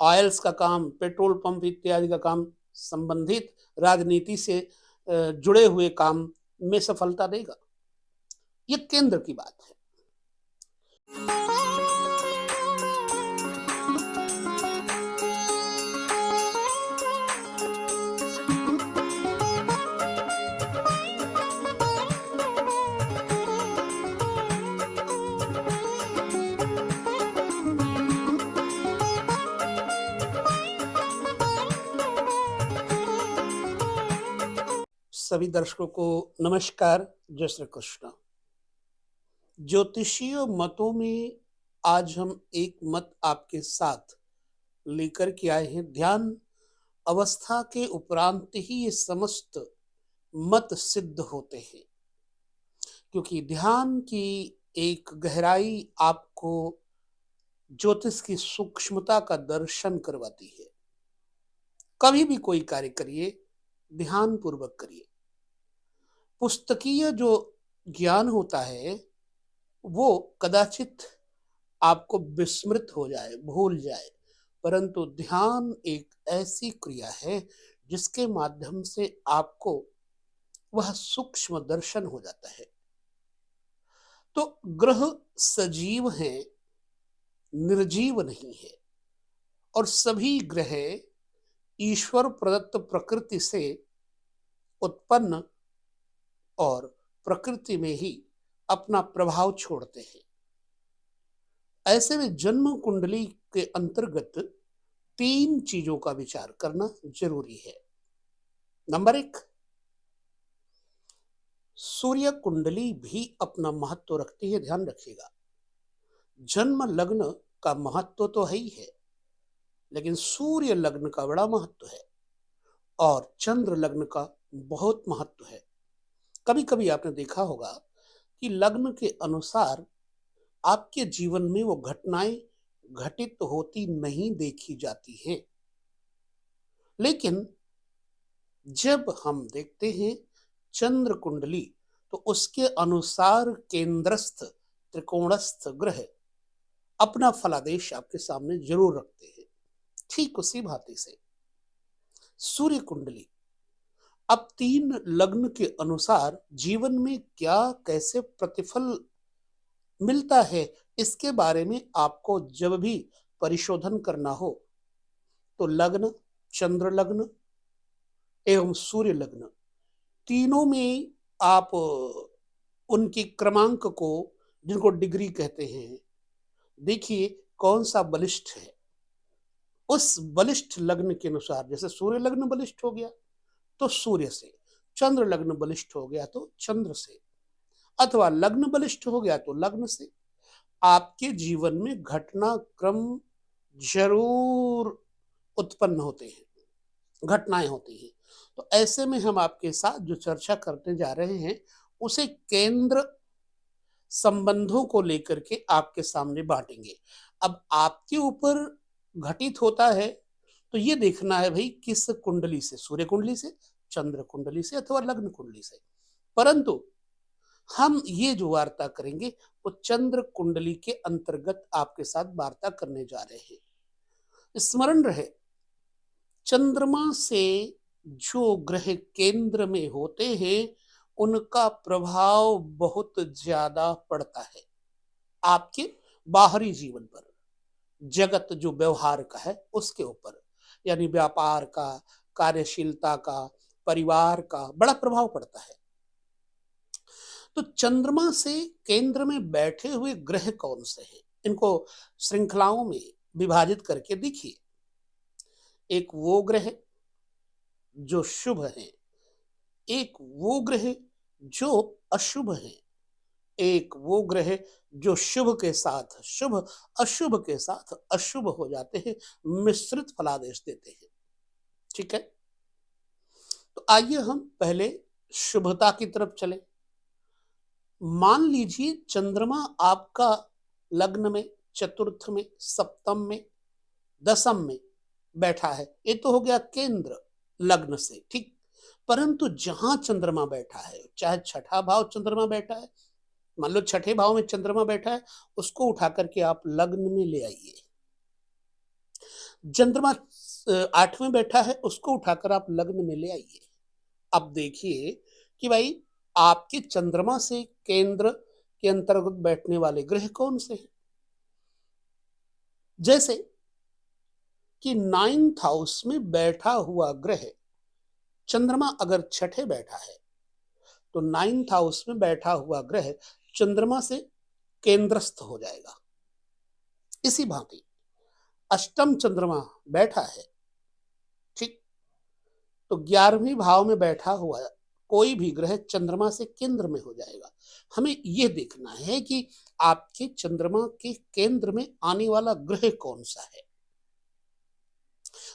Oils का काम, petrol pump इत्यादि का काम, संबंधित राजनीति से जुड़े हुए काम में सफलता देगा। ये केंद्र की बात है। सभी दर्शकों को नमस्कार, जय श्री कृष्ण। ज्योतिषीय मतों में आज हम एक मत आपके साथ लेकर के आए हैं। ध्यान अवस्था के उपरांत ही ये समस्त मत सिद्ध होते हैं, क्योंकि ध्यान की एक गहराई आपको ज्योतिष की सूक्ष्मता का दर्शन करवाती है। कभी भी कोई कार्य करिए, ध्यान पूर्वक करिए। पुस्तकीय जो ज्ञान होता है वो कदाचित आपको विस्मृत हो जाए, भूल जाए, परंतु ध्यान एक ऐसी क्रिया है जिसके माध्यम से आपको वह सूक्ष्म दर्शन हो जाता है। तो ग्रह सजीव हैं, निर्जीव नहीं है, और सभी ग्रह ईश्वर प्रदत्त प्रकृति से उत्पन्न और प्रकृति में ही अपना प्रभाव छोड़ते हैं। ऐसे में जन्म कुंडली के अंतर्गत 3 चीजों का विचार करना जरूरी है। नंबर 1, सूर्य कुंडली भी अपना महत्व रखती है, ध्यान रखिएगा। जन्म लग्न का महत्व तो है ही है, लेकिन सूर्य लग्न का बड़ा महत्व है और चंद्र लग्न का बहुत महत्व है। कभी कभी आपने देखा होगा कि लग्न के अनुसार आपके जीवन में वो घटनाएं घटित होती नहीं देखी जाती हैं, लेकिन जब हम देखते हैं चंद्र कुंडली तो उसके अनुसार केंद्रस्थ त्रिकोणस्थ ग्रह अपना फलादेश आपके सामने जरूर रखते हैं। ठीक उसी भांति से सूर्य कुंडली अब 3 लग्न के अनुसार जीवन में क्या कैसे प्रतिफल मिलता है, इसके बारे में आपको जब भी परिशोधन करना हो तो लग्न, चंद्र लग्न एवं सूर्य लग्न तीनों में आप उनकी क्रमांक को, जिनको डिग्री कहते हैं, देखिए कौन सा बलिष्ठ है। उस बलिष्ठ लग्न के अनुसार, जैसे सूर्य लग्न बलिष्ठ हो गया तो सूर्य से, चंद्र लग्न बलिष्ठ हो गया तो चंद्र से, अथवा लग्न बलिष्ठ हो गया तो लग्न से, आपके जीवन में घटना क्रम जरूर उत्पन्न होते हैं, घटनाएं होती हैं। तो ऐसे में हम आपके साथ जो चर्चा करने जा रहे हैं उसे केंद्र संबंधों को लेकर के आपके सामने बांटेंगे। अब आपके ऊपर घटित होता है तो ये देखना है भाई किस कुंडली से, सूर्य कुंडली से, चंद्र कुंडली से अथवा लग्न कुंडली से। परंतु हम ये जो वार्ता करेंगे वो चंद्र कुंडली के अंतर्गत आपके साथ वार्ता करने जा रहे हैं। स्मरण रहे, चंद्रमा से जो ग्रह केंद्र में होते हैं उनका प्रभाव बहुत ज्यादा पड़ता है आपके बाहरी जीवन पर, जगत जो व्यवहार का है उसके ऊपर, यानी व्यापार का, कार्यशीलता का, परिवार का बड़ा प्रभाव पड़ता है। तो चंद्रमा से केंद्र में बैठे हुए ग्रह कौन से हैं, इनको श्रृंखलाओं में विभाजित करके देखिए। एक वो ग्रह जो शुभ है, एक वो ग्रह जो अशुभ है, एक वो ग्रह जो शुभ के साथ शुभ, अशुभ के साथ अशुभ हो जाते हैं, मिश्रित फलादेश देते हैं। ठीक है, तो आइए हम पहले शुभता की तरफ चले। मान लीजिए चंद्रमा आपका लग्न में, चतुर्थ में, सप्तम में, दसम में बैठा है, ये तो हो गया केंद्र लग्न से, ठीक। परंतु जहां चंद्रमा बैठा है, चाहे छठा भाव चंद्रमा बैठा है, मान लो छठे भाव में चंद्रमा बैठा है, उसको उठा करके आप लग्न में ले आइए। चंद्रमा 8वें बैठा है, उसको उठाकर आप लग्न में ले आइए। अब देखिए कि भाई आपके चंद्रमा से केंद्र के अंतर्गत बैठने वाले ग्रह कौन से हैं। जैसे कि 9th हाउस में बैठा हुआ ग्रह चंद्रमा अगर छठे बैठा है, तो 9th हाउस में बैठा हुआ ग्रह चंद्रमा से केंद्रस्थ हो जाएगा। इसी भांति अष्टम चंद्रमा बैठा है, ठीक, तो 11वें भाव में बैठा हुआ कोई भी ग्रह चंद्रमा से केंद्र में हो जाएगा। हमें यह देखना है कि आपके चंद्रमा के केंद्र में आने वाला ग्रह कौन सा है।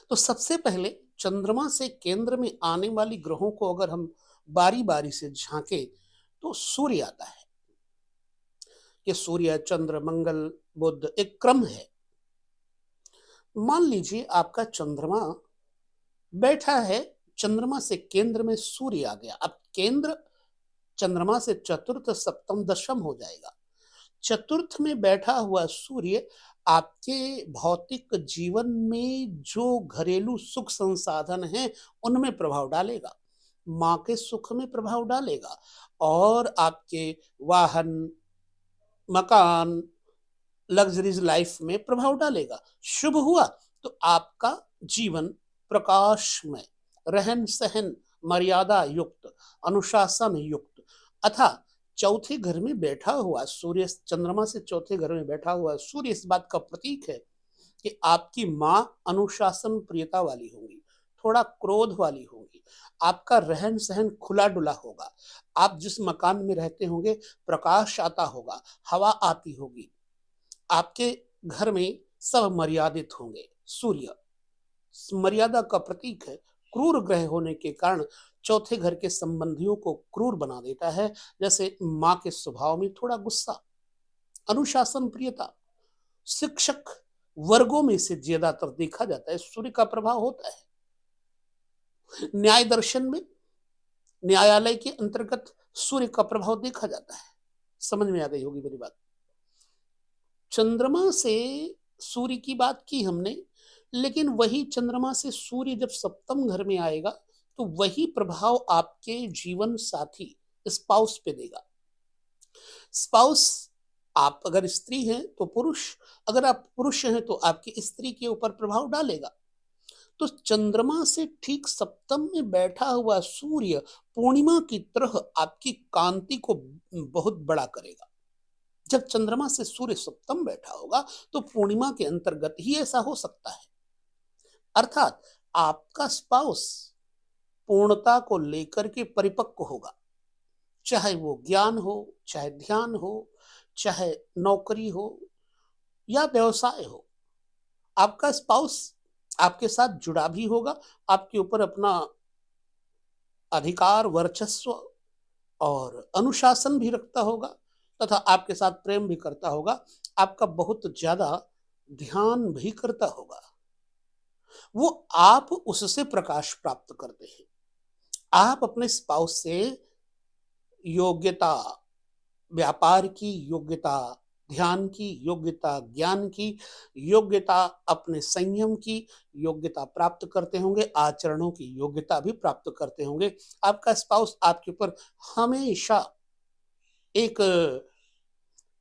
तो सबसे पहले चंद्रमा से केंद्र में आने वाली ग्रहों को अगर हम बारी बारी से झांके तो सूर्य आता है। कि सूर्य, चंद्र, मंगल, बुध एक क्रम है। मान लीजिए आपका चंद्रमा बैठा है, चंद्रमा से केंद्र में सूर्य आ गया। अब केंद्र चंद्रमा से चतुर्थ, सप्तम, दशम हो जाएगा। चतुर्थ में बैठा हुआ सूर्य आपके भौतिक जीवन में जो घरेलू सुख संसाधन हैं उनमें प्रभाव डालेगा, माँ के सुख में प्रभाव डालेगा, और आपके वाहन, मकान, लग्जरीज लाइफ में प्रभाव डालेगा। शुभ हुआ तो आपका जीवन प्रकाशमय, रहन सहन मर्यादा युक्त, अनुशासन युक्त, अथा चौथे घर में बैठा हुआ सूर्य, चंद्रमा से चौथे घर में बैठा हुआ सूर्य इस बात का प्रतीक है कि आपकी माँ अनुशासन प्रियता वाली होंगी, थोड़ा क्रोध वाली होंगी, आपका रहन सहन खुला डुला होगा, आप जिस मकान में रहते होंगे प्रकाश आता होगा, हवा आती होगी, आपके घर में सब मर्यादित होंगे। सूर्य मर्यादा का प्रतीक है। क्रूर ग्रह होने के कारण चौथे घर के संबंधियों को क्रूर बना देता है। जैसे माँ के स्वभाव में थोड़ा गुस्सा, अनुशासन प्रियता, शिक्षक वर्गों में से ज्यादातर देखा जाता है सूर्य का प्रभाव होता है। न्याय दर्शन में न्यायालय के अंतर्गत सूर्य का प्रभाव देखा जाता है। समझ में आ गई होगी मेरी बात। चंद्रमा से सूर्य की बात की हमने, लेकिन वही चंद्रमा से सूर्य जब सप्तम घर में आएगा तो वही प्रभाव आपके जीवन साथी स्पाउस पे देगा। स्पाउस, आप अगर स्त्री हैं तो पुरुष, अगर आप पुरुष हैं तो आपकी स्त्री के ऊपर प्रभाव डालेगा। तो चंद्रमा से ठीक सप्तम में बैठा हुआ सूर्य पूर्णिमा की तरह आपकी कांति को बहुत बड़ा करेगा। जब चंद्रमा से सूर्य सप्तम बैठा होगा तो पूर्णिमा के अंतर्गत ही ऐसा हो सकता है। अर्थात आपका स्पाउस पूर्णता को लेकर के परिपक्व होगा, चाहे वो ज्ञान हो, चाहे ध्यान हो, चाहे नौकरी हो या व्यवसाय हो। आपका स्पाउस आपके साथ जुड़ा भी होगा, आपके ऊपर अपना अधिकार, वर्चस्व और अनुशासन भी रखता होगा, तथा आपके साथ प्रेम भी करता होगा, आपका बहुत ज्यादा ध्यान भी करता होगा। वो आप उससे प्रकाश प्राप्त करते हैं। आप अपने स्पाउस से योग्यता, व्यापार की योग्यता, ध्यान की योग्यता, ज्ञान की योग्यता, अपने संयम की योग्यता प्राप्त करते होंगे, आचरणों की योग्यता भी प्राप्त करते होंगे। आपका स्पाउस आपके ऊपर हमेशा एक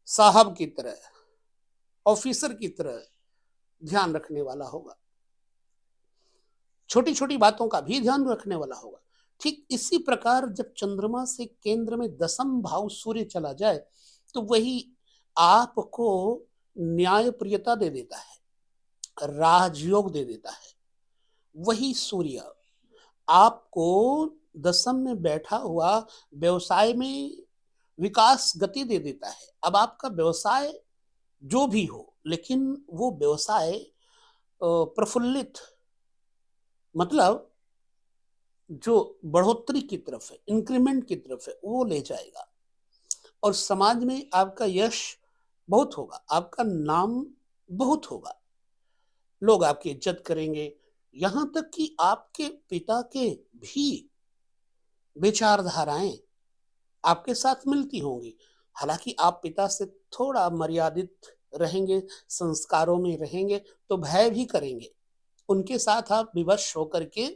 साहब की तरह, ऑफिसर की तरह ध्यान रखने वाला होगा, छोटी छोटी बातों का भी ध्यान रखने वाला होगा। ठीक इसी प्रकार जब चंद्रमा से केंद्र में दसम भाव सूर्य चला जाए तो वही आपको न्याय प्रियता दे देता है, राजयोग दे देता है। वही सूर्य आपको दसम में बैठा हुआ व्यवसाय में विकास गति दे देता है। अब आपका व्यवसाय जो भी हो, लेकिन वो व्यवसाय प्रफुल्लित, मतलब जो बढ़ोतरी की तरफ है, इंक्रीमेंट की तरफ है, वो ले जाएगा। और समाज में आपका यश बहुत होगा, आपका नाम बहुत होगा, लोग आपकी इज्जत करेंगे। यहां तक कि आपके पिता के भी विचारधाराएं आपके साथ मिलती होंगी। हालांकि आप पिता से थोड़ा मर्यादित रहेंगे, संस्कारों में रहेंगे तो भय भी करेंगे, उनके साथ आप विवश होकर के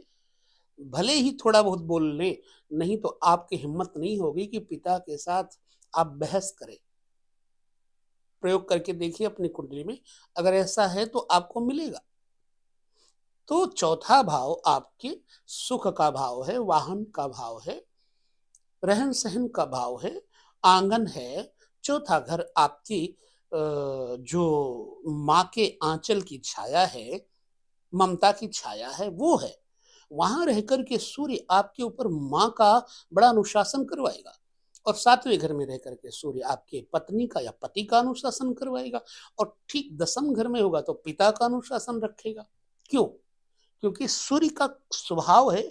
भले ही थोड़ा बहुत बोल लें, नहीं तो आपकी हिम्मत नहीं होगी कि पिता के साथ आप बहस करें। प्रयोग करके देखिए अपनी कुंडली में, अगर ऐसा है तो आपको मिलेगा। तो चौथा भाव आपके सुख का भाव है, वाहन का भाव है, रहन सहन का भाव है, आंगन है। चौथा घर आपकी जो माँ के आंचल की छाया है, ममता की छाया है, वो है। वहां रहकर के सूर्य आपके ऊपर माँ का बड़ा अनुशासन करवाएगा, और सातवें घर में रह करके सूर्य आपके पत्नी का या पति का अनुशासन करवाएगा, और ठीक दसम घर में होगा तो पिता का अनुशासन रखेगा। क्यों? क्योंकि सूर्य का स्वभाव है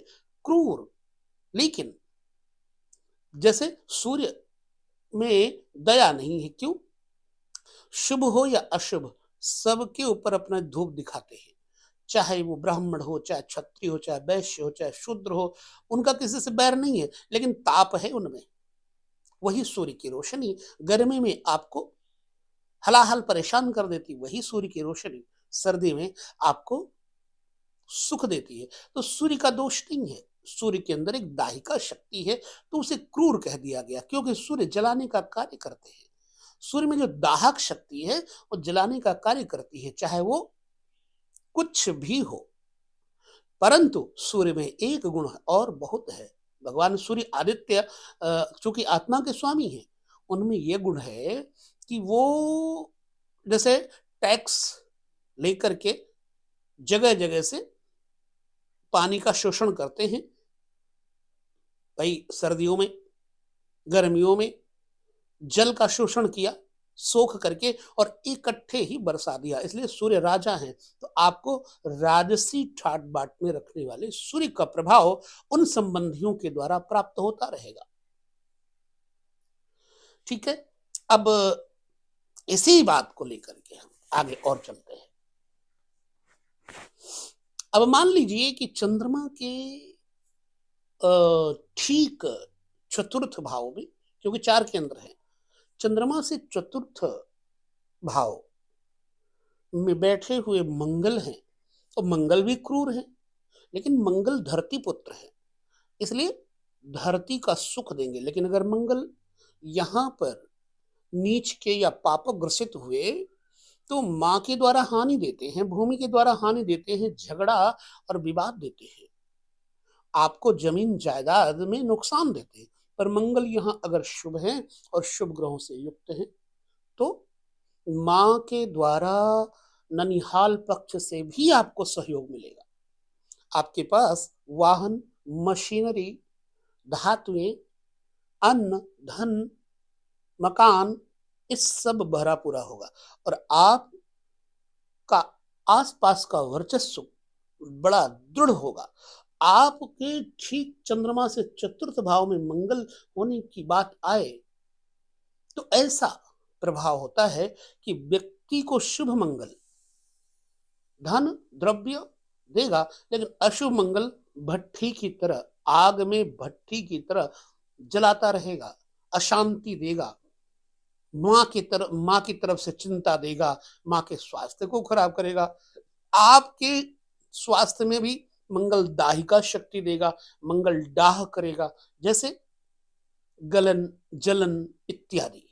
क्रूर, लेकिन जैसे सूर्य में दया नहीं है। क्यों? शुभ हो या अशुभ, सबके ऊपर अपना धूप दिखाते हैं, चाहे वो ब्राह्मण हो, चाहे क्षत्रिय हो, चाहे वैश्य हो, चाहे शूद्र हो, उनका किसी से बैर नहीं है, लेकिन ताप है उनमें। वही सूर्य की रोशनी गर्मी में आपको हलाहल परेशान कर देती, वही सूर्य की रोशनी सर्दी में आपको सुख देती है। तो सूर्य का दोष नहीं है, सूर्य के अंदर एक दाहिका शक्ति है, तो उसे क्रूर कह दिया गया, क्योंकि सूर्य जलाने का कार्य करते हैं। सूर्य में जो दाहक शक्ति है वो जलाने का कार्य करती है, चाहे वो कुछ भी हो। परंतु सूर्य में एक गुण और बहुत है। भगवान सूर्य आदित्य चूंकि आत्मा के स्वामी हैं, उनमें यह गुण है कि वो जैसे टैक्स लेकर के जगह जगह से पानी का शोषण करते हैं। भाई सर्दियों में, गर्मियों में जल का शोषण किया, सोख करके और इकट्ठे ही बरसा दिया। इसलिए सूर्य राजा हैं, तो आपको राजसी ठाट बाट में रखने वाले सूर्य का प्रभाव उन संबंधियों के द्वारा प्राप्त होता रहेगा। ठीक है, अब इसी बात को लेकर के हम आगे और चलते हैं। अब मान लीजिए कि चंद्रमा के ठीक चतुर्थ भाव में, क्योंकि 4 केंद्र हैं, चंद्रमा से चतुर्थ भाव में बैठे हुए मंगल हैं, और मंगल भी क्रूर है, लेकिन मंगल धरती पुत्र है, इसलिए धरती का सुख देंगे। लेकिन अगर मंगल यहां पर नीच के या पाप ग्रसित हुए तो मां के द्वारा हानि देते हैं, भूमि के द्वारा हानि देते हैं, झगड़ा और विवाद देते हैं, आपको जमीन जायदाद में नुकसान देते हैं। पर मंगल यहाँ अगर शुभ है और शुभ ग्रहों से युक्त है, तो मां के द्वारा ननिहाल पक्ष से भी आपको सहयोग मिलेगा। आपके पास वाहन, मशीनरी, धातुएं, अन्न, धन, मकान, इस सब भरा पूरा होगा, और आपका आसपास का वर्चस्व बड़ा दृढ़ होगा। आपके ठीक चंद्रमा से चतुर्थ भाव में मंगल होने की बात आए तो ऐसा प्रभाव होता है कि व्यक्ति को शुभ मंगल धन द्रव्य देगा, लेकिन अशुभ मंगल भट्टी की तरह, आग में भट्टी की तरह जलाता रहेगा, अशांति देगा, माँ की तरफ से चिंता देगा, माँ के स्वास्थ्य को खराब करेगा। आपके स्वास्थ्य में भी मंगल दाहिका शक्ति देगा, मंगल डाह करेगा, जैसे गलन, जलन इत्यादि,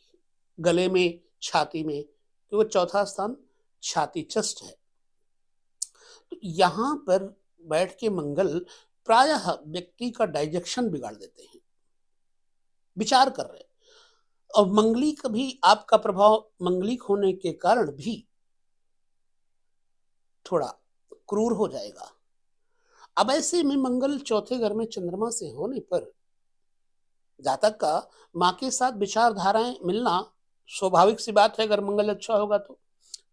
गले में, छाती में, तो वो चौथा स्थान छाती चस्ट है। तो यहां पर बैठ के मंगल प्रायः व्यक्ति का डाइजेशन बिगाड़ देते हैं। विचार कर रहे हैं, और मंगलिक भी आपका प्रभाव मंगलिक होने के कारण भी थोड़ा क्रूर हो जाएगा। अब ऐसे में मंगल चौथे घर में चंद्रमा से होने पर जातक का मां के साथ विचारधाराएं मिलना स्वाभाविक सी बात है अगर मंगल अच्छा होगा तो,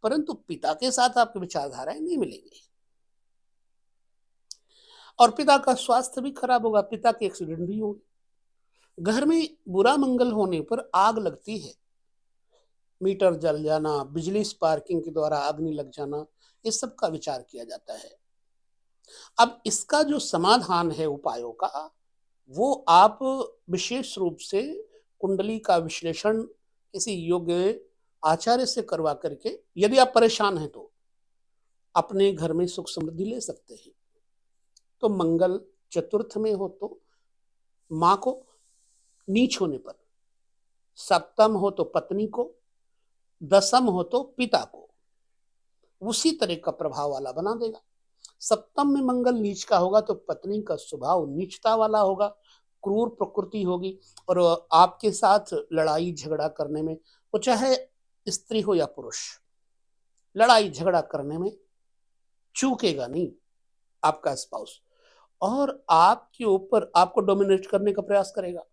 परंतु पिता के साथ आपकी विचारधाराएं नहीं मिलेंगी, और पिता का स्वास्थ्य भी खराब होगा, पिता के एक्सीडेंट भी होंगे। घर में बुरा मंगल होने पर आग लगती है, मीटर जल जाना, बिजली स्पार्किंग के द्वारा अग्नि लग जाना, इस सब का विचार किया जाता है। अब इसका जो समाधान है उपायों का, वो आप विशेष रूप से कुंडली का विश्लेषण किसी योग्य आचार्य से करवा करके, यदि आप परेशान हैं तो अपने घर में सुख समृद्धि ले सकते हैं। तो मंगल चतुर्थ में हो तो मां को, नीच होने पर सप्तम हो तो पत्नी को, दसम हो तो पिता को उसी तरह का प्रभाव वाला बना देगा। सप्तम में मंगल नीच का होगा तो पत्नी का स्वभाव नीचता वाला होगा, क्रूर प्रकृति होगी और आपके साथ लड़ाई झगड़ा करने में, वो चाहे स्त्री हो या पुरुष, लड़ाई झगड़ा करने में चूकेगा नहीं आपका स्पाउस, और आपके ऊपर आपको डोमिनेट करने का प्रयास करेगा।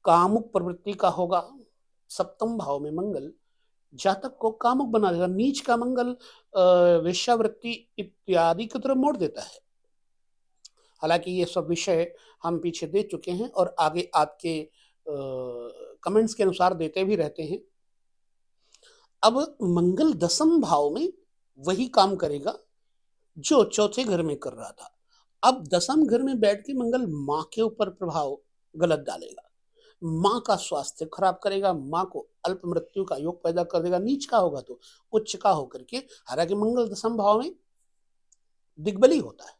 कामुक प्रवृत्ति का होगा। सप्तम भाव में मंगल जातक को कामुक बना देगा। नीच का मंगल वेश्यावृत्ति इत्यादि की तरफ मोड़ देता है। हालांकि ये सब विषय हम पीछे दे चुके हैं और आगे आपके कमेंट्स के अनुसार देते भी रहते हैं। अब मंगल दसम भाव में वही काम करेगा जो चौथे घर में कर रहा था। अब दसम घर में बैठ के मंगल मां के ऊपर प्रभाव गलत डालेगा, मां का स्वास्थ्य खराब करेगा, मां को अल्प मृत्यु का योग पैदा कर देगा। नीच का होगा तो उच्च का होकर के, हालांकि मंगल दसम भाव में दिग्बली होता है।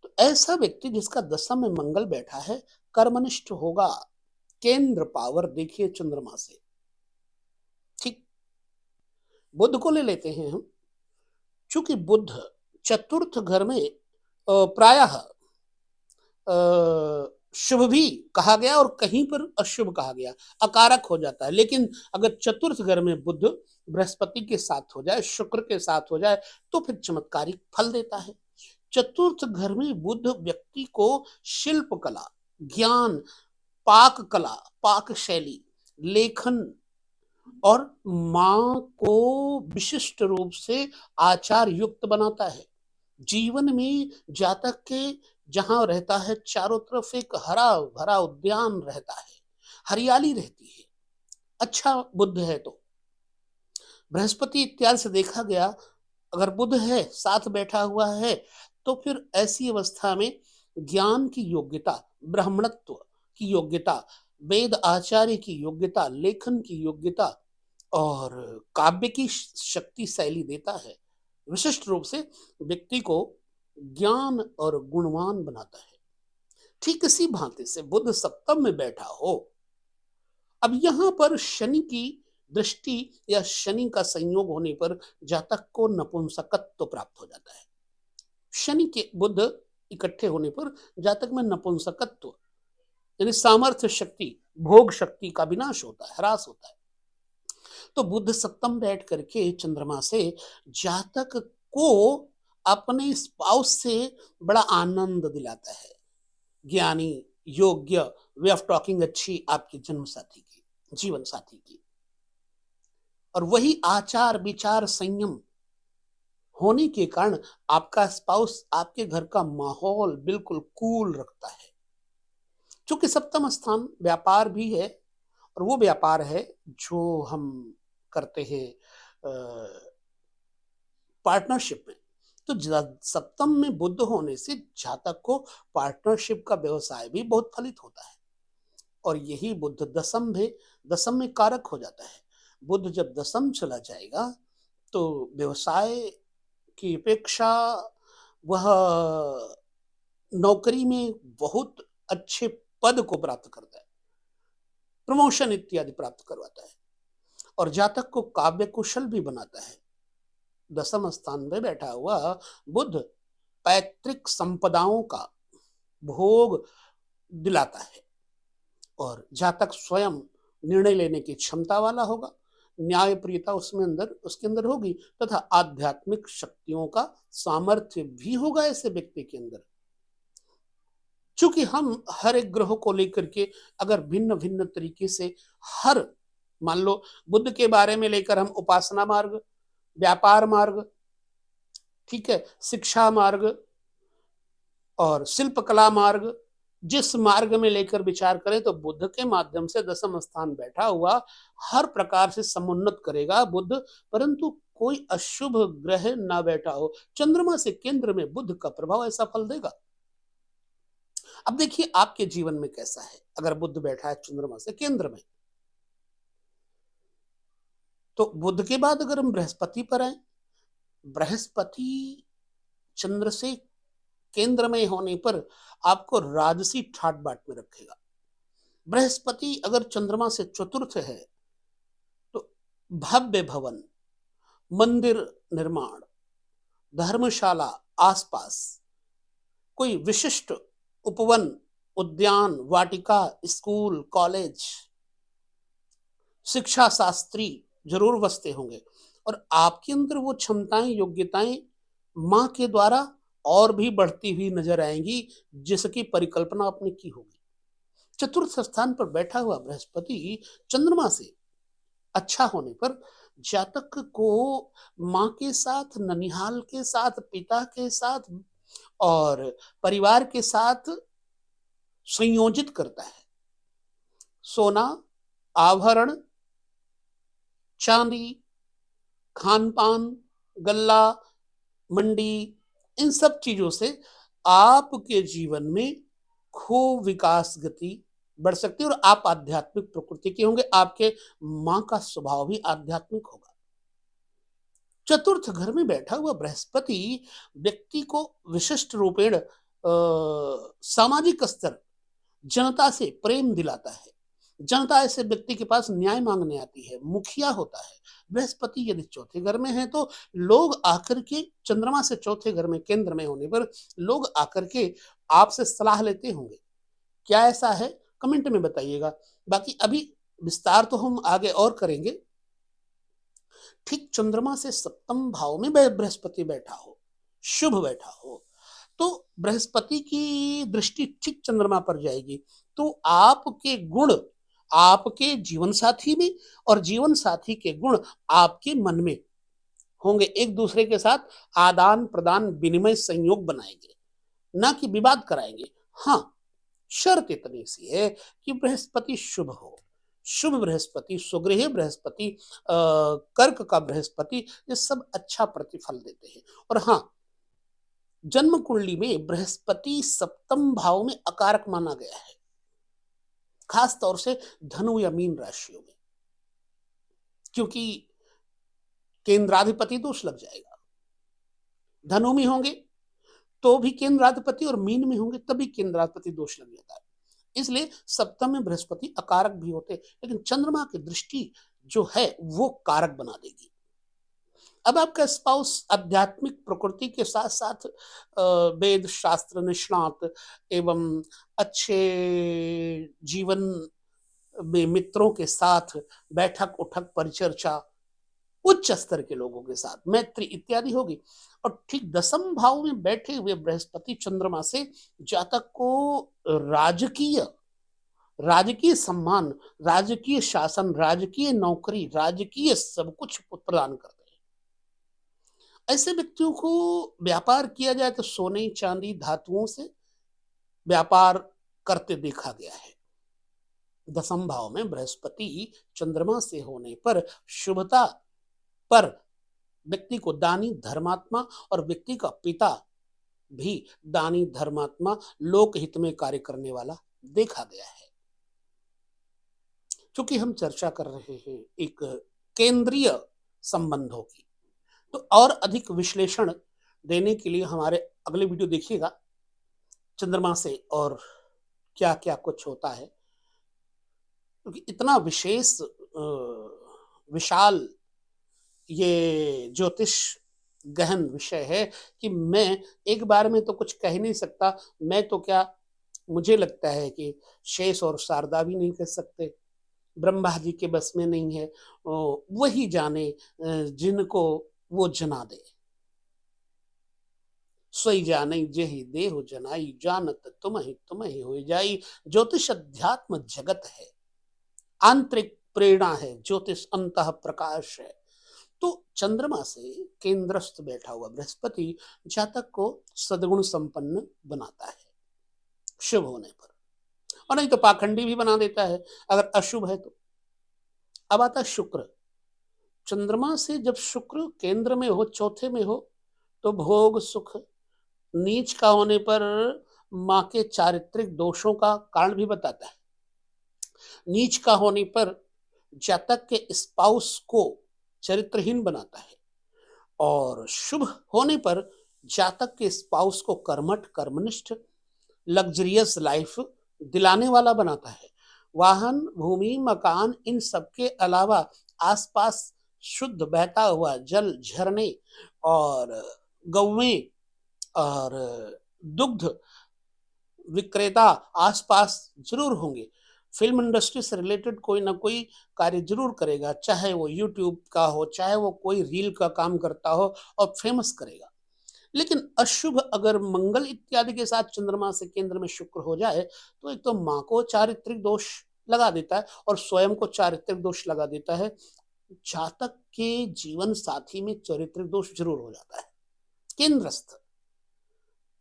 तो ऐसा व्यक्ति जिसका दसम में मंगल बैठा है कर्मनिष्ठ होगा। केंद्र पावर देखिए चंद्रमा से। ठीक, बुध को ले लेते हैं हम। चूंकि बुध चतुर्थ घर में प्रायः शुभ भी कहा गया और कहीं पर अशुभ कहा गया, अकारक हो जाता है। लेकिन अगर चतुर्थ घर में बुध बृहस्पति के साथ हो जाए, शुक्र के साथ हो जाए तो फिर चमत्कारिक फल देता है। चतुर्थ घर में बुध व्यक्ति को शिल्प कला, ज्ञान, पाक कला, पाक शैली, लेखन और मां को विशिष्ट रूप से आचार युक्त बनाता है। जीवन में जातक के जहां रहता है चारों तरफ एक हरा भरा उद्यान रहता है, हरियाली रहती है। अच्छा बुध है तो बृहस्पति इत्यादि से देखा गया, अगर बुध है साथ बैठा हुआ है तो फिर ऐसी अवस्था में ज्ञान की योग्यता, ब्राह्मणत्व की योग्यता, वेद आचार्य की योग्यता, लेखन की योग्यता और काव्य की शक्ति शैली देता है। विशिष्ट रूप से व्यक्ति को ज्ञान और गुणवान बनाता है। ठीक इसी भांति से बुध सप्तम में बैठा हो, अब यहां पर शनि की दृष्टि या शनि का संयोग होने पर जातक को नपुंसकत्व प्राप्त हो जाता है। शनि के बुध इकट्ठे होने पर जातक में नपुंसकत्व यानी सामर्थ्य शक्ति, भोग शक्ति का विनाश होता है, ह्रास होता है। तो बुध सप्तम बैठ करके चंद्रमा से जातक को अपने स्पाउस से बड़ा आनंद दिलाता है। ज्ञानी, योग्य, वे ऑफ टॉकिंग अच्छी आपके जन्म साथी की, जीवन साथी की, और वही आचार विचार संयम होने के कारण आपका स्पाउस आपके घर का माहौल बिल्कुल कूल रखता है। क्योंकि सप्तम स्थान व्यापार भी है और वो व्यापार है जो हम करते हैं पार्टनरशिप में। तो सप्तम में बुध होने से जातक को पार्टनरशिप का व्यवसाय भी बहुत फलित होता है। और यही बुध दसम में कारक हो जाता है। बुध जब दसम चला जाएगा तो व्यवसाय की अपेक्षा वह नौकरी में बहुत अच्छे पद को प्राप्त करता है, प्रमोशन इत्यादि प्राप्त करवाता है और जातक को काव्य कुशल भी बनाता है। दसम स्थान में बैठा हुआ बुध पैतृक संपदाओं का भोग दिलाता है और जातक स्वयं निर्णय लेने की क्षमता वाला होगा, न्याय प्रियता उसके अंदर होगी तथा आध्यात्मिक शक्तियों का सामर्थ्य भी होगा ऐसे व्यक्ति के अंदर। चूंकि हम हर एक ग्रह को लेकर के अगर भिन्न भिन्न तरीके से हर, मान लो बुध के बारे में लेकर हम उपासना मार्ग, व्यापार मार्ग, ठीक है, शिक्षा मार्ग और शिल्प कला मार्ग, जिस मार्ग में लेकर विचार करें तो बुध के माध्यम से दसम स्थान बैठा हुआ हर प्रकार से समुन्नत करेगा बुध। परंतु कोई अशुभ ग्रह ना बैठा हो, चंद्रमा से केंद्र में बुध का प्रभाव ऐसा फल देगा। अब देखिए आपके जीवन में कैसा है। अगर बुध बैठा है चंद्रमा से केंद्र में, तो बुध के बाद अगर हम बृहस्पति पर आए बृहस्पति चंद्र से केंद्र में होने पर आपको राजसी ठाट बाट में रखेगा। बृहस्पति अगर चंद्रमा से चतुर्थ है तो भव्य भवन, मंदिर निर्माण, धर्मशाला आसपास, कोई विशिष्ट उपवन, उद्यान, वाटिका, स्कूल, कॉलेज, शिक्षा शास्त्री जरूर बसते होंगे। और आपके अंदर वो क्षमताएं, योग्यताएं मां के द्वारा और भी बढ़ती हुई नजर आएंगी, जिसकी परिकल्पना आपने की होगी। चतुर्थ स्थान पर बैठा हुआ बृहस्पति चंद्रमा से अच्छा होने पर जातक को मां के साथ, ननिहाल के साथ, पिता के साथ और परिवार के साथ संयोजित करता है। सोना, आभरण, चांदी, खान पान, गल्ला, मंडी, इन सब चीजों से आपके जीवन में खूब विकास गति बढ़ सकती है और आप आध्यात्मिक प्रकृति के होंगे। आपके मां का स्वभाव भी आध्यात्मिक होगा। चतुर्थ घर में बैठा हुआ बृहस्पति व्यक्ति को विशिष्ट रूपेण सामाजिक स्तर, जनता से प्रेम दिलाता है। जनता ऐसे व्यक्ति के पास न्याय मांगने आती है, मुखिया होता है। बृहस्पति यदि चौथे घर में है तो लोग आकर के, चंद्रमा से चौथे घर में केंद्र में होने पर लोग आकर के आपसे सलाह लेते होंगे। क्या ऐसा है? कमेंट में बताइएगा। बाकी अभी विस्तार तो हम आगे और करेंगे। ठीक चंद्रमा से सप्तम भाव में बृहस्पति बैठा हो, शुभ बैठा हो, तो बृहस्पति की दृष्टि ठीक चंद्रमा पर जाएगी तो आपके गुण आपके जीवन साथी में और जीवन साथी के गुण आपके मन में होंगे। एक दूसरे के साथ आदान प्रदान, विनिमय, संयोग बनाएंगे, ना कि विवाद कराएंगे। हाँ, शर्त इतनी सी है कि बृहस्पति शुभ हो। शुभ बृहस्पति, सुगृह बृहस्पति, कर्क का बृहस्पति, ये सब अच्छा प्रतिफल देते हैं। और हाँ, जन्म कुंडली में बृहस्पति सप्तम भाव में अकारक माना गया है, खास तौर से धनु या मीन राशियों में, क्योंकि केंद्राधिपति दोष लग जाएगा। धनु में होंगे तो भी केंद्राधिपति और मीन में होंगे तभी केंद्राधिपति दोष लग जाता है। इसलिए सप्तम में बृहस्पति अकारक भी होते, लेकिन चंद्रमा की दृष्टि जो है वो कारक बना देगी। अब आपका स्पाउस आध्यात्मिक प्रकृति के साथ साथ वेद शास्त्र निष्णात एवं अच्छे जीवन में मित्रों के साथ बैठक उठक परिचर्चा, उच्च स्तर के लोगों के साथ मैत्री इत्यादि होगी। और ठीक दसम भाव में बैठे हुए बृहस्पति चंद्रमा से जातक को राजकीय सम्मान, राजकीय शासन, राजकीय नौकरी, राजकीय सब कुछ प्रदान करते हैं। ऐसे व्यक्तियों को व्यापार किया जाए तो सोने, चांदी, धातुओं से व्यापार करते देखा गया है। दसम भाव में बृहस्पति चंद्रमा से होने पर शुभता पर व्यक्ति को दानी, धर्मात्मा और व्यक्ति का पिता भी दानी, धर्मात्मा, लोकहित में कार्य करने वाला देखा गया है। क्योंकि हम चर्चा कर रहे हैं एक केंद्रीय संबंधों की, तो और अधिक विश्लेषण देने के लिए हमारे अगले वीडियो देखिएगा, चंद्रमा से और क्या क्या कुछ होता है। क्योंकि इतना विशेष विशाल ये ज्योतिष गहन विषय है कि मैं एक बार में तो कुछ कह नहीं सकता। मैं तो क्या, मुझे लगता है कि शेष और शारदा भी नहीं कह सकते, ब्रह्मा जी के बस में नहीं है। वही जाने जिनको वो जना दे, सोई जाने जेहि देहु जनाई, जानत तुम ही हो जाई। ज्योतिष अध्यात्म जगत है, आंतरिक प्रेरणा है, ज्योतिष अंतः प्रकाश है। तो चंद्रमा से केंद्रस्थ बैठा हुआ बृहस्पति जातक को सद्गुण संपन्न बनाता है शुभ होने पर, और नहीं तो पाखंडी भी बना देता है अगर अशुभ है तो। अब आता शुक्र। चंद्रमा से जब शुक्र केंद्र में हो, चौथे में हो, तो भोग सुख, नीच का होने पर मां के चारित्रिक दोषों का कारण भी बताता है। नीच का होने पर जातक के स्पाउस को चरित्रहीन बनाता है। और शुभ होने पर जातक के स्पाउस को कर्मठ, कर्मनिष्ठ, लग्जरियस लाइफ दिलाने वाला बनाता है। वाहन, भूमि, मकान, इन सबके अलावा आसपास शुद्ध बहता हुआ जल, झरने और गौवें और दुग्ध विक्रेता आसपास जरूर होंगे। फिल्म इंडस्ट्री से रिलेटेड कोई ना कोई कार्य जरूर करेगा, चाहे वो यूट्यूब का हो, चाहे वो कोई रील का काम करता हो और फेमस करेगा। लेकिन अशुभ अगर मंगल इत्यादि के साथ चंद्रमा से केंद्र में शुक्र हो जाए तो एक तो माँ को चारित्रिक दोष लगा देता है और स्वयं को चारित्रिक दोष लगा देता है। जातक के जीवन साथी में चारित्रिक दोष जरूर हो जाता है। केंद्रस्थ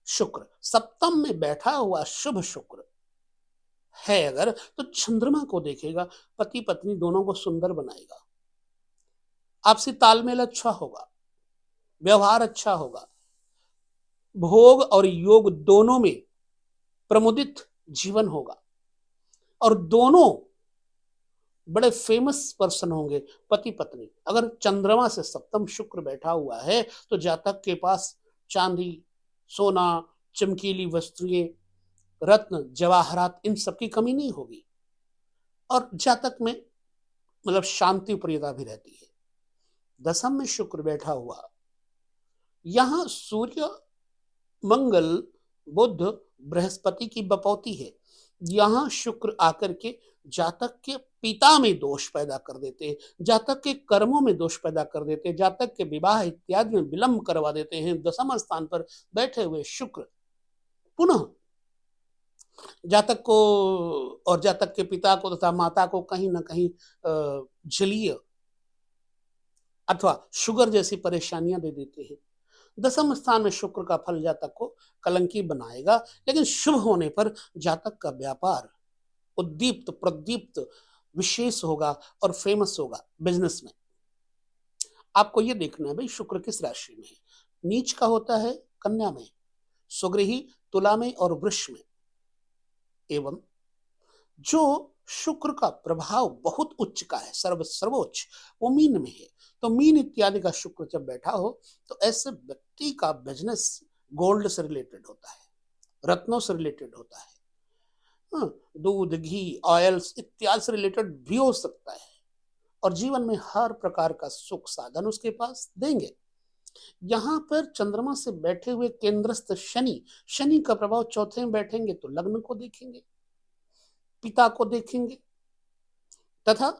शुक्र सप्तम में बैठा हुआ शुभ शुक्र है अगर, तो चंद्रमा को देखेगा, पति पत्नी दोनों को सुंदर बनाएगा, आपसी तालमेल अच्छा होगा, व्यवहार अच्छा होगा, भोग और योग दोनों में प्रमुदित जीवन होगा और दोनों बड़े फेमस पर्सन होंगे पति पत्नी। अगर चंद्रमा से सप्तम शुक्र बैठा हुआ है तो जातक के पास चांदी, सोना, चमकीली वस्तुएं, रत्न, जवाहरात, इन सब की कमी नहीं होगी और जातक में मतलब शांति प्रियता भी रहती है। दसम में शुक्र बैठा हुआ, यहां सूर्य, मंगल, बुध, बृहस्पति की बपौती है। यहां शुक्र आकर के जातक के पिता में दोष पैदा कर देते, जातक के कर्मों में दोष पैदा कर देते, जातक के विवाह इत्यादि में विलंब करवा देते हैं। दसम स्थान पर बैठे हुए शुक्र पुनः जातक को और जातक के पिता को तथा माता को कहीं ना कहीं जलीय अथवा शुगर जैसी परेशानियां दे देते हैं। दसम स्थान में शुक्र का फल जातक को कलंकी बनाएगा, लेकिन शुभ होने पर जातक का व्यापार उद्दीप्त प्रदीप्त विशेष होगा और फेमस होगा बिजनेस में। आपको यह देखना है भाई शुक्र किस राशि में है। नीच का होता है कन्या में, स्वगृही तुला में और वृष में, एवं जो शुक्र का प्रभाव बहुत उच्च का है, सर्वोच्च, वो मीन में है। तो मीन इत्यादि का शुक्र जब बैठा हो तो ऐसे व्यक्ति का बिजनेस गोल्ड से रिलेटेड होता है, रत्नों से रिलेटेड होता है, दूध, घी, ऑयल्स इत्यादि से रिलेटेड भी हो सकता है और जीवन में हर प्रकार का सुख साधन उसके पास देंगे। यहां पर चंद्रमा से बैठे हुए केंद्रस्थ शनि, शनि का प्रभाव चौथे में बैठेंगे तो लग्न को देखेंगे, पिता को देखेंगे तथा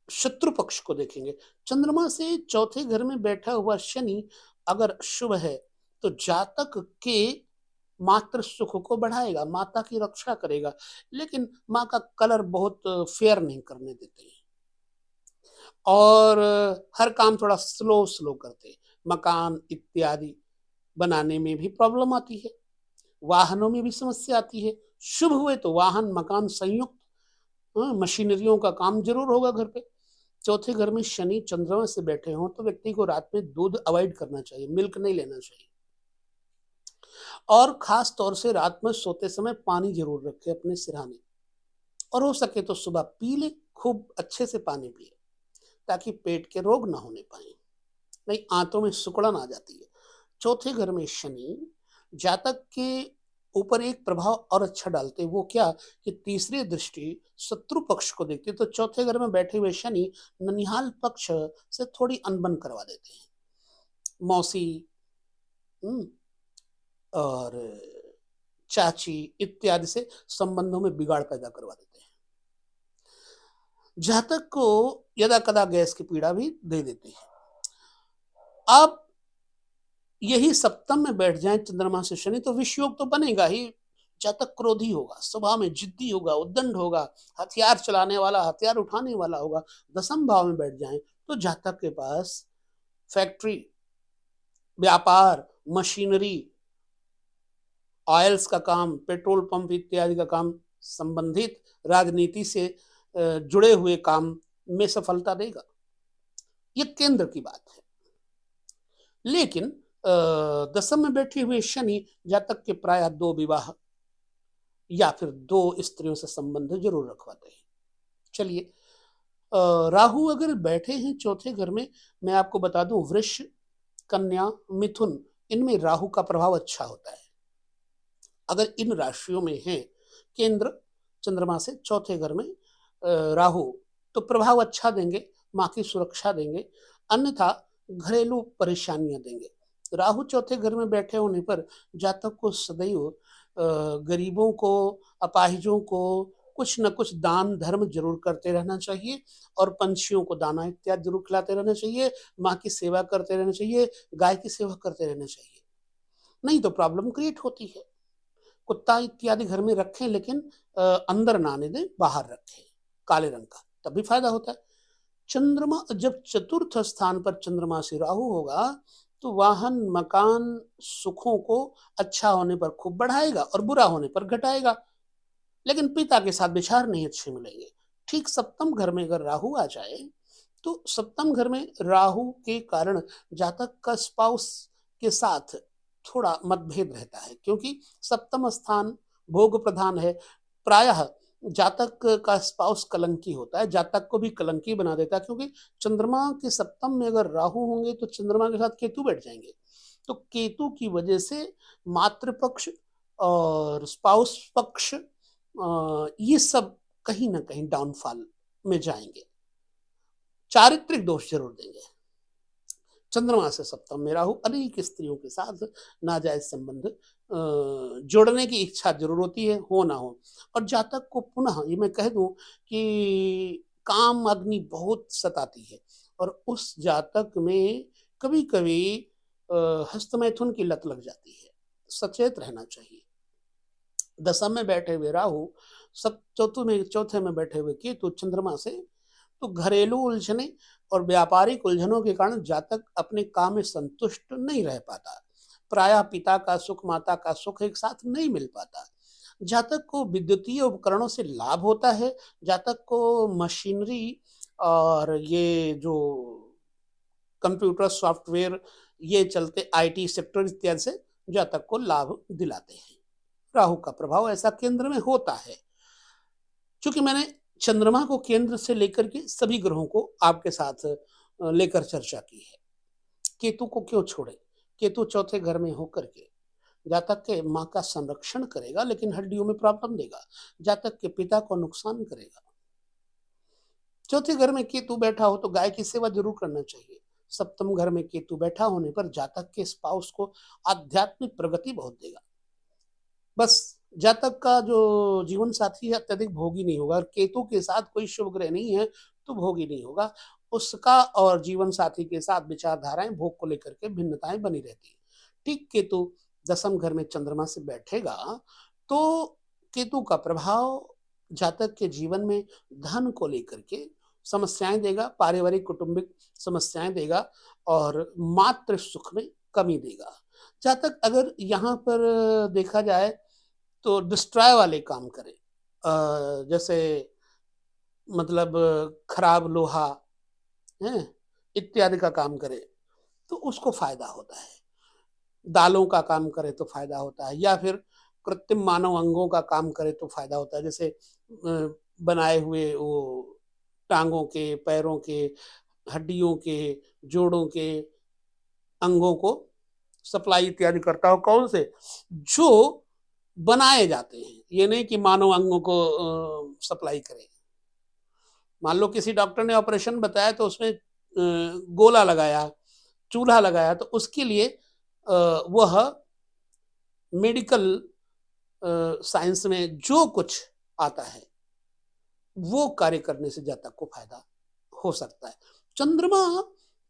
शत्रु पक्ष को देखेंगे। चंद्रमा से चौथे घर में बैठा हुआ शनि अगर शुभ है तो जातक के मातृ सुख को बढ़ाएगा, माता की रक्षा करेगा, लेकिन माँ का कलर बहुत फेयर नहीं करने देते हैं और हर काम थोड़ा स्लो स्लो करते हैं। मकान इत्यादि बनाने में भी प्रॉब्लम आती है, वाहनों में भी समस्या आती है। शुभ हुए तो वाहन मकान संयुक्त, मशीनरियों का काम जरूर होगा घर पे। चौथे घर में शनि चंद्रमा से बैठे हों तो व्यक्ति को रात में दूध अवॉइड करना चाहिए, मिल्क नहीं लेना चाहिए और खास तौर से रात में सोते समय पानी जरूर रखे अपने सिरहाने और हो सके तो सुबह पी ले, खूब अच्छे से पानी पिए ताकि पेट के रोग ना होने पाए, नहीं आंतों में सिकुड़न आ जाती है। चौथे घर में शनि जातक के ऊपर एक प्रभाव और अच्छा डालते, वो क्या कि तीसरी दृष्टि शत्रु पक्ष को देखते। तो चौथे घर में बैठे हुए शनि ननिहाल पक्ष से थोड़ी अनबन करवा देते हैं, मौसी और चाची इत्यादि से संबंधों में बिगाड़ पैदा करवा देते हैं। जातक को यदा कदा गैस की पीड़ा भी दे देते हैं। अब यही सप्तम में बैठ जाए चंद्रमा से शनि तो विषयोग तो बनेगा ही, जातक क्रोधी होगा, स्वभाव में जिद्दी होगा, उद्दंड होगा, हथियार चलाने वाला, हथियार उठाने वाला होगा। दसम भाव में बैठ जाए तो जातक के पास फैक्ट्री, व्यापार, मशीनरी, ऑयल्स का काम, पेट्रोल पंप इत्यादि का काम, संबंधित राजनीति से जुड़े हुए काम में सफलता देगा। ये केंद्र की बात है। लेकिन दसम में बैठी हुई शनि जातक के प्राय 2 विवाह या फिर 2 स्त्रियों से संबंध जरूर रखवाते हैं। चलिए राहु अगर बैठे हैं चौथे घर में, मैं आपको बता दूं वृष, कन्या, मिथुन, इनमें राहु का प्रभाव अच्छा होता है। अगर इन राशियों में है केंद्र चंद्रमा से चौथे घर में राहु, तो प्रभाव अच्छा देंगे, माँ की सुरक्षा देंगे, अन्यथा घरेलू परेशानियां देंगे। राहु चौथे घर में बैठे होने पर जातक को सदैव गरीबों को, अपाहिजों को कुछ न कुछ दान धर्म जरूर करते रहना चाहिए, और पंछियों को दाना इत्यादि जरूर खिलाते रहना चाहिए, माँ की सेवा करते रहना चाहिए, गाय की सेवा करते रहना चाहिए, नहीं तो प्रॉब्लम क्रिएट होती है। कुत्ता इत्यादि घर में रखें, लेकिन अंदर ना आने दें, बाहर रखें काले रंग का, तब भी फायदा होता है। चंद्रमा जब चतुर्थ स्थान पर चंद्रमा से राहु होगा, तो वाहन, मकान, सुखों को अच्छा होने पर खूब बढ़ाएगा और बुरा होने पर घटाएगा, लेकिन पिता के साथ विचार नहीं अच्छे मिलेंगे। ठीक सप्तम घर में अगर राहु आ जाए, तो सप्तम घर में राहु के कारण जातक का स्पाउस के साथ थोड़ा मतभेद रहता है, क्योंकि सप्तम स्थान भोग प्रधान है। प्रायः जातक का स्पाउस कलंकी होता है, जातक को भी कलंकी बना देता है, क्योंकि चंद्रमा के सप्तम में अगर राहु होंगे तो चंद्रमा के साथ केतु बैठ जाएंगे, तो केतु की वजह से मातृपक्ष और स्पाउस पक्ष ये सब कहीं ना कहीं डाउनफॉल में जाएंगे, चारित्रिक दोष जरूर देंगे। चंद्रमा से सप्तम में राहु अनेक स्त्रियों के साथ नाजायज संबंध जोड़ने की इच्छा जरूर होती है, हो ना हो। और जातक को पुनः ये मैं कह दूं कि काम अग्नि बहुत सताती है, और उस जातक में कभी कभी हस्तमैथुन की लत लग जाती है, सचेत रहना चाहिए। दशम में बैठे हुए राहु, सब चौथे में बैठे हुए केतु चंद्रमा से, तो घरेलू उलझने और व्यापारिक उलझनों के कारण जातक अपने काम में संतुष्ट नहीं रह पाता। प्रायः पिता का सुख, माता का सुख एक साथ नहीं मिल पाता। जातक को विद्युतीय उपकरणों से लाभ होता है, जातक को मशीनरी और ये जो कंप्यूटर सॉफ्टवेयर ये चलते आईटी सेक्टर इत्यादि से जातक को लाभ दिलाते हैं। राहु का प्रभाव ऐसा केंद्र में होता है। चूंकि मैंने चंद्रमा को केंद्र से लेकर के सभी ग्रहों को आपके साथ लेकर चर्चा की है, केतु को क्यों छोड़े? केतु चौथे घर में होकर के जातक के माँ का संरक्षण करेगा, लेकिन हड्डियों में प्रॉब्लम देगा, जातक के पिता को नुकसान करेगा। चौथे घर में केतु बैठा हो तो गाय की सेवा जरूर करना चाहिए। सप्तम घर में केतु बैठा होने पर जातक के स्पाउस को आध्यात्मिक प्रगति बहुत देगा। बस जातक का जो जीवन साथी है अत्यधिक भोगी नहीं होगा, और केतु के साथ कोई शुभ ग्रह नहीं है तो भोगी नहीं होगा। उसका और जीवन साथी के साथ विचारधाराएं भोग को लेकर के भिन्नताएं बनी रहती है। ठीक केतु दसम घर में चंद्रमा से बैठेगा, तो केतु का प्रभाव जातक के जीवन में धन को लेकर के समस्याएं देगा, पारिवारिक कुटुंबिक समस्याएं देगा, और मातृ सुख में कमी देगा। जातक अगर यहाँ पर देखा जाए तो डिस्ट्रॉय वाले काम करे, जैसे मतलब खराब लोहा है इत्यादि का काम करे तो उसको फायदा होता है। दालों का काम करे तो फायदा होता है, या फिर कृत्रिम मानव अंगों का काम करे तो फायदा होता है, जैसे बनाए हुए वो टांगों के, पैरों के, हड्डियों के, जोड़ों के अंगों को सप्लाई इत्यादि करता हो। कौन से? जो बनाए जाते हैं, ये नहीं कि मानव अंगों को सप्लाई करें। मान लो किसी डॉक्टर ने ऑपरेशन बताया तो उसमें गोला लगाया, चूल्हा लगाया, तो उसके लिए वह मेडिकल साइंस में जो कुछ आता है वो कार्य करने से जातक को फायदा हो सकता है। चंद्रमा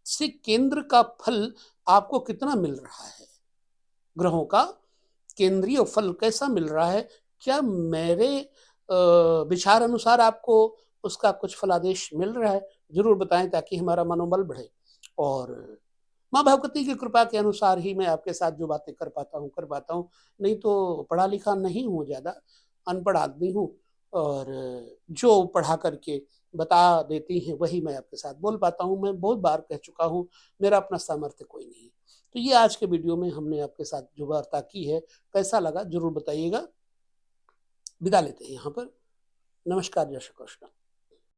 से केंद्र का फल आपको कितना मिल रहा है? ग्रहों का केंद्रीय फल कैसा मिल रहा है? क्या मेरे विचार अनुसार आपको उसका कुछ फलादेश मिल रहा है? जरूर बताएं ताकि हमारा मनोबल बढ़े। और माँ भगवती की कृपा के अनुसार ही मैं आपके साथ जो बातें कर पाता हूँ, नहीं तो पढ़ा लिखा नहीं हूँ, ज़्यादा अनपढ़ आदमी हूँ, और जो पढ़ा करके बता देती हैं वही मैं आपके साथ बोल पाता हूँ। मैं बहुत बार कह चुका हूँ, मेरा अपना सामर्थ्य कोई नहीं है। तो ये आज के वीडियो में हमने आपके साथ जो वार्ता की है, कैसा लगा जरूर बताइएगा। विदा लेते हैं यहाँ पर। नमस्कार, जय श्री कृष्ण।